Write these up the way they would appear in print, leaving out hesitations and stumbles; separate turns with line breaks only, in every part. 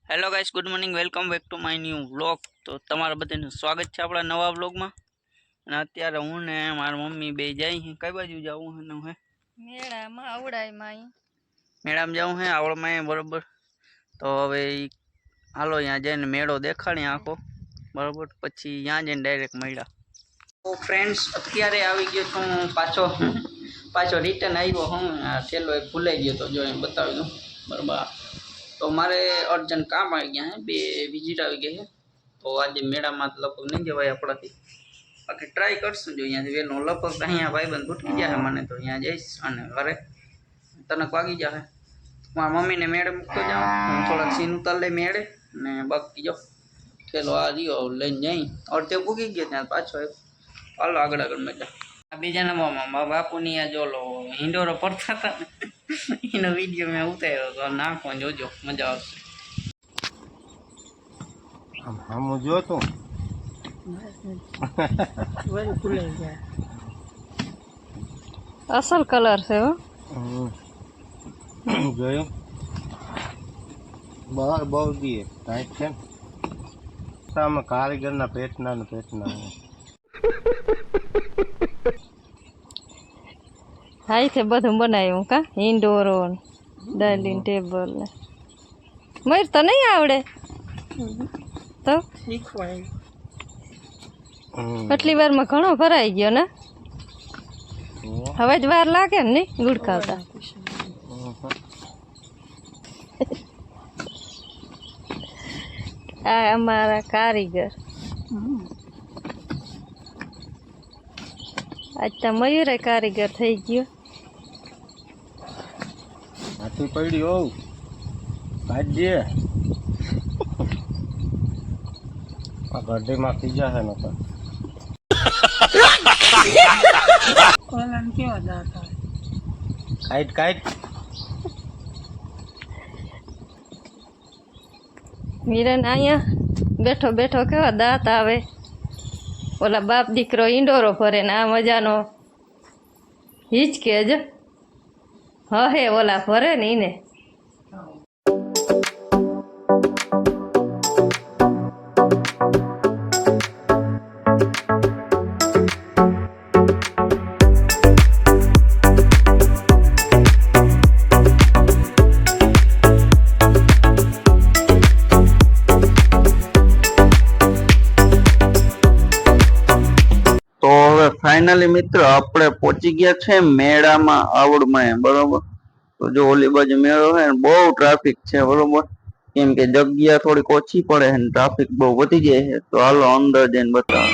Hello guys, good morning, welcome back to my new vlog. તો તમારા બધાનું સ્વાગત છે આપણા નવા વ્લોગમાં. અને અત્યારે હું ને મારી મમ્મી બે જાય છે. કઈ બાજુ જવું હે?
મેળામાં આવડાયમાં
મેળામાં જવું હે આવડમાં બરોબર. તો હવે હાલો ત્યાં જઈને મેળો દેખાડી આખો બરોબર, પછી ત્યાં જઈને ડાયરેક્ટ મળ્યા. તો ફ્રેન્ડ્સ, અત્યારે આવી ગયો છું પાછો રિટર્ન આવ્યો. હું છેલ્લો એક ભૂલાઈ ગયો તો, જો એમ બતાવી દઉં બરાબર. તો મારે અર્જન્ટ કામ આવી ગયા હે, બે વિઝિટ આવી ગઈ છે. તો આજે મેળામાં લગભગ નહીં જવાય આપણાથી, બાકી ટ્રાય કરશું. જો અહીંયાથી વહેલો લગભગ અહીંયા ભાઈબંધ ભૂટકી જાય મને, તો અહીંયા જઈશ અને ઘરે તનક વાગી જાય. મારા મમ્મીને મેળે મૂકતો જાઉં, હું થોડાક સીન ઉતાર લઈ મેળે ને બાકી જો પેલો આ રહ્યો લઈને જઈ અડધે પૂગી ગયો ત્યાં પાછો હાલો આગળ મજા. આ બીજાના મામા બાપુની આ જોલો હિંડોરો પડતા હતા ને એનો વિડીયો મેં ઉતાર્યો તો, નાખો જોજો, મજા આવશે.
હું જોતો
અસલ કલર છે હો.
જોયું બહાર બહુ દીએ ટાઈટ છે ને અમે કારીગરના પેટના ને પેટના
હાઈથે બધું બનાવ્યું કા ઇન્ડોરો ડાઇનિંગ ટેબલ ને મયુર તો નહીં આવડે તો આટલી વારમાં ઘણો ભરાઈ ગયો ને. હવે જ વાર લાગે ને નહીં ગુડકાવતા. આ અમારા કારીગર. આજ તો મયુરે કારીગર થઈ ગયો.
હાથી પડ્યો કાઢજે આ ગઢીમાં ખીજા છે ને કાઈટ કાઈટ
મીરાને અહીંયા બેઠો બેઠો કેવા દાંત આવે. ઓલા બાપ દીકરો ઈંડોરો ભરે ને આ મજાનો હિચકે જ હે ઓલા ભરે ને એને.
ફાઇનલી મિત્ર આપણે પહોંચી ગયા છે મેળામાં આવડમાં બરોબર. તો જો ઓલી બાજુ મેળો છે ને બહુ ટ્રાફિક છે બરોબર, કેમ કે જગ્યા થોડીક ઓછી પડે છે ને ટ્રાફિક બહુ વધી જાય છે. તો હાલો અંદર જઈને બતાવો.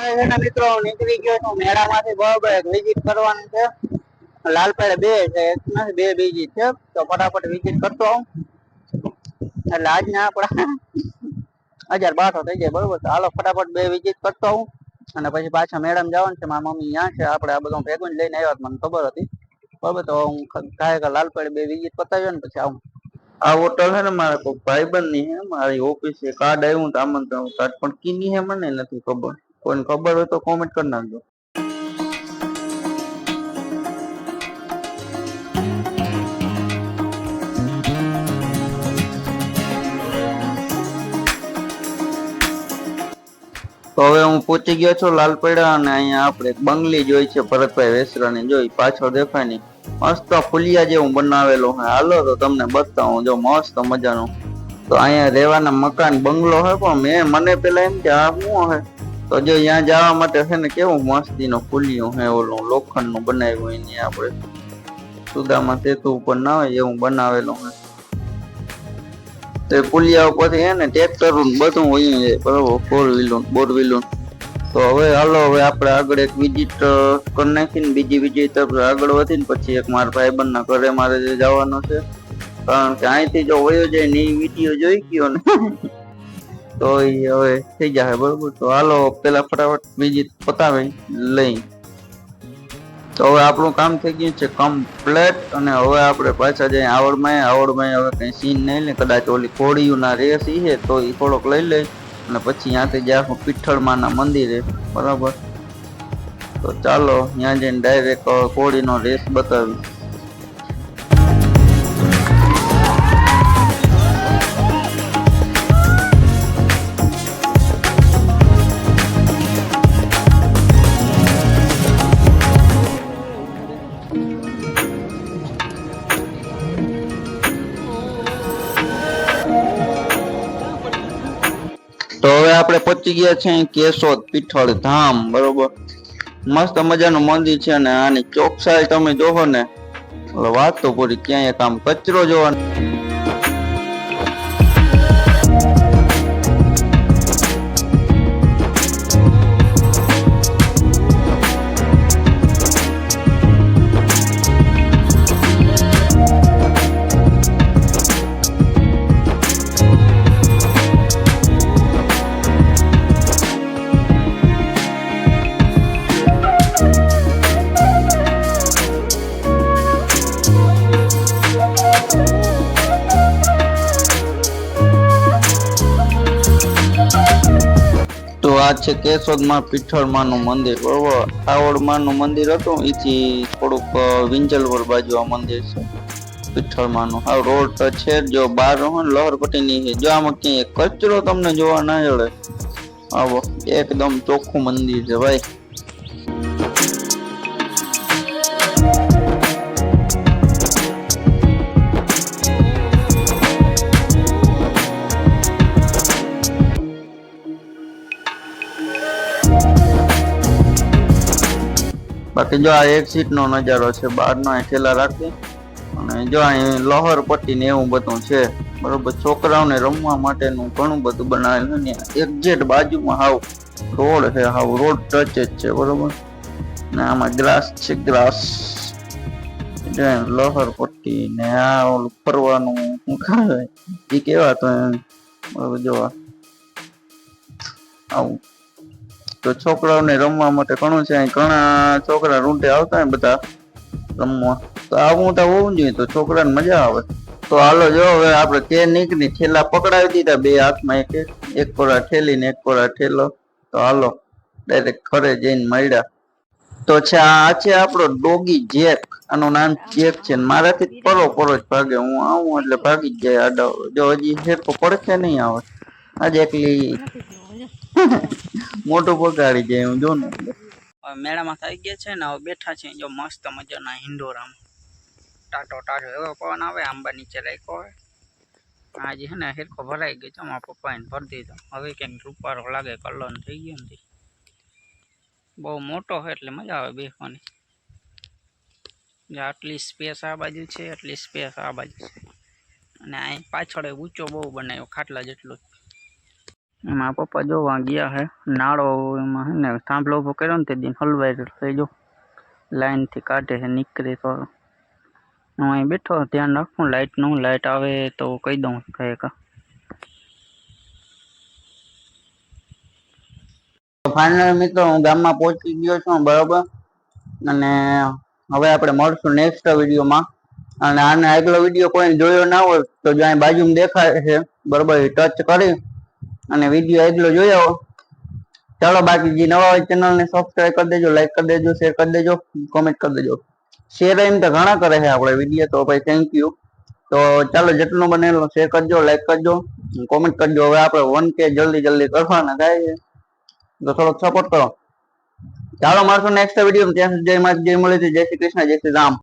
મિત્રો નીકળી ગયો છું મેળામાંથી બરોબર એક વિઝિટ કરવાનું છે. લાલપેડ બે છે, એક નથી બે બીજી છે, તો ફટાફટ વિઝિટ કરતો આવું. એટલે આજના આપડા 1200 થઈ જાય બરોબર. તો હાલો ફટાફટ બે વિઝિટ કરતો આવું અને પછી પાછા મેડમ જવાનું છે. મારા મમ્મી ત્યાં છે, આપણે આ બધું ભેગું લઈને આવ્યા મને ખબર હતી બરોબર. તો હું કાંઈ લાલપેડ બે વિઝિટ પતાવ્યો ને પછી આવું. આ હોટલ હે ને મારા કોઈ ભાઈબંધ ની હે, મારી ઓફિસે કાર્ડ આવ્યું તો આમંત્રણ કાર્ડ, પણ કીની હે મને નથી ખબર. કોઈને ખબર હોય તો કોમેન્ટ કરી નાખજો. તો હવે હું પહોંચી ગયો છું લાલપેડા, અને અહીંયા આપણે બંગલી જોઈ છે ભરતભાઈ વેસરાની, જોઈ પાછળ દેખાય નહીં, મસ્ત ફુલિયા જેવું બનાવેલું હે. હાલો તો તમને બતાવું, જો મસ્ત મજાનું. તો અહીંયા રહેવાના મકાન બંગલો હે, પણ મને પેલા એમ કે આ શું હે, તો જો અહીંયા જવા માટે છે ને કેવું મસ્તીનો ફુલિયું હે, ઓલું લોખંડનું બનાવ્યું એની આપણે સુદામા સેતુ ઉપર ના હોય એવું બનાવેલું હે. તો પુલિયા ઉપરથી હે ને ટ્રેક્ટર બધું હોય છે બરોબર, ફોર વ્હીલર. તો હવે હાલો, હવે આપણે આગળ એક વિઝિટ કરી નાખીને બીજી વિઝિટ આગળ વધીને પછી એક મારા ભાઈબંધના ઘરે મારે જવાનું છે. કારણ કે અહીંથી જો વયો જાય ને એ વિડીયો જોઈ ગયો ને તો એ હવે થઈ જાય બરોબર. તો હાલો પેલા ફટાફટ વિઝિટ પતાવી લઈ. તો હવે આપણું કામ થઈ ગયું છે કમ્પ્લેટ, અને હવે આપણે પાછા જઈએ આવડમાં હવે કઈ સીન નહીં લે, કદાચ ઓલી કોળીઓના રેસ ઈ છે તો એ થોડોક લઈ લે, અને પછી ત્યાંથી જાય પીઠળમાના મંદિરે બરાબર. તો ચાલો ત્યાં જઈને ડાયરેક્ટ કોળીનો રેસ બતાવી. તો હવે આપણે પહોંચી ગયા છે કેશોદ પીઠળ ધામ બરોબર. મસ્ત મજાનું મંદિર છે, અને આની ચોકસાઈ તમે જોવો ને વાત તો પૂરી, ક્યાંય કામ કચરો જોવાનો. આ છે કેશોદમાં પીઠળમાનું મંદિર બરોબર. આવડમાનું મંદિર હતું એથી થોડુંક વિંજલવર બાજુ આ મંદિર છે પીઠળમાનું. આ રોડ તો છે જો બાર લહરપટ્ટીની છે, જો આમાં ક્યાંય કચરો તમને જોવા ના જડે. આવો એકદમ ચોખ્ખું મંદિર છે ભાઈ. બાકી જો આ એક સીટ નો નજારો છે, બહારનો ઠેલા રાખી, અને જો અહીં લોહર પટ્ટી ને એવું બધું છે બરોબર. છોકરાઓને રમવા માટેનું ઘણું બધું બનાવેલું ને એક્ઝેક્ટ બાજુમાં હાવ રોડ છે, હાવ રોડ ટચ જ છે બરોબર. ને આમાં ગ્રાસ છે, ગ્રાસ લોહર પટ્ટી ને આ ઓલું ફરવાનું શું કહેવાય એ કેવાતો બરોબર. જોવા આવું તો છોકરાઓને રમવા માટે ઘણું છે. ઘણા છોકરા રૂંટે આવતા હોય બધા રમવા, તો આવું તો હોવું જોઈએ, તો છોકરાને મજા આવે. તો હાલો જો હવે આપણે તે નીકળી ઠેલા પકડાવી દીધા બે હાથમાં, એક કોરા ઠેલી ને એક કોરા ઠેલો. તો હાલો ડાયરેક્ટ ઘરે જઈને મળ્યા. તો છે આ છે આપણો ડોગી જેક, આનું નામ જેક છે. મારાથી પરો જ ભાગે, હું આવું એટલે ભાગી જ જાય આડા. જો હજી હેરકો પડખે નહીં આવે, આજે એકલી મોટું પગાડી જાય હું જો ને. મેળામાં થઈ ગયા છે ને, હવે બેઠા છે જો મસ્ત મજાના હિંડોરામાં. ટાટો એવો પવન આવે, આંબા નીચે રાખ્યો હોય. આજે છે ને હેરકો ભરાઈ ગયો છે, મારા પપ્પાને ભરી દીધો. હવે ક્યાંક રૂપારો લાગે, કલર થઈ ગયો નથી. બહુ મોટો હોય એટલે મજા આવે બેસવાની. આટલી સ્પેસ આ બાજુ છે, આટલી સ્પેસ આ બાજુ છે, અને અહીં પાછળ ઊંચો બહુ બનાવ્યો, ખાટલા જેટલો. એમાં પપ્પા જોવા ગયા હે નાળો એમાં હે ને થાંભલો ઉભો કર્યો ને તે દિન હલવાઈ થઈ જો લાઈન થી કાઢે છે નીકળે તો હું અહીં બેઠો ધ્યાન રાખું લાઈટ નું લાઈટ આવે તો કહી દઉં કહે કા ફાઇનલ મિત્રો હું ગામમાં પહોંચી ગયો છું બરોબર અને હવે આપણે મળશું નેક્સ્ટ વિડીયોમાં અને આને આગલો વિડીયો કોઈ જોયો ના હોય તો જો અહીં બાજુમાં દેખાય છે બરોબર ટચ કરી અને વિડીયો આગલો જોયો ચાલો બાકી જે નવા હોય ચેનલ ને સબસ્ક્રાઇબ કરી દેજો લાઈક કરી દેજો શેર કરી દેજો કોમેન્ટ કરી દેજો શેર એમ તો ઘણા કરે છે આપણે વિડીયો તો ભાઈ થેન્ક યુ તો ચાલો જેટલું બને એટલું શેર કરજો લાઈક કરજો કોમેન્ટ કરજો હવે આપણે 1K જલ્દી કરવાના થાય છે તો થોડોક સપોર્ટ કરો ચાલો મળશું નેક્સ્ટ વિડીયો ત્યાં જય માતા જય મુરલીધર જય શ્રી કૃષ્ણ જય શ્રી રામ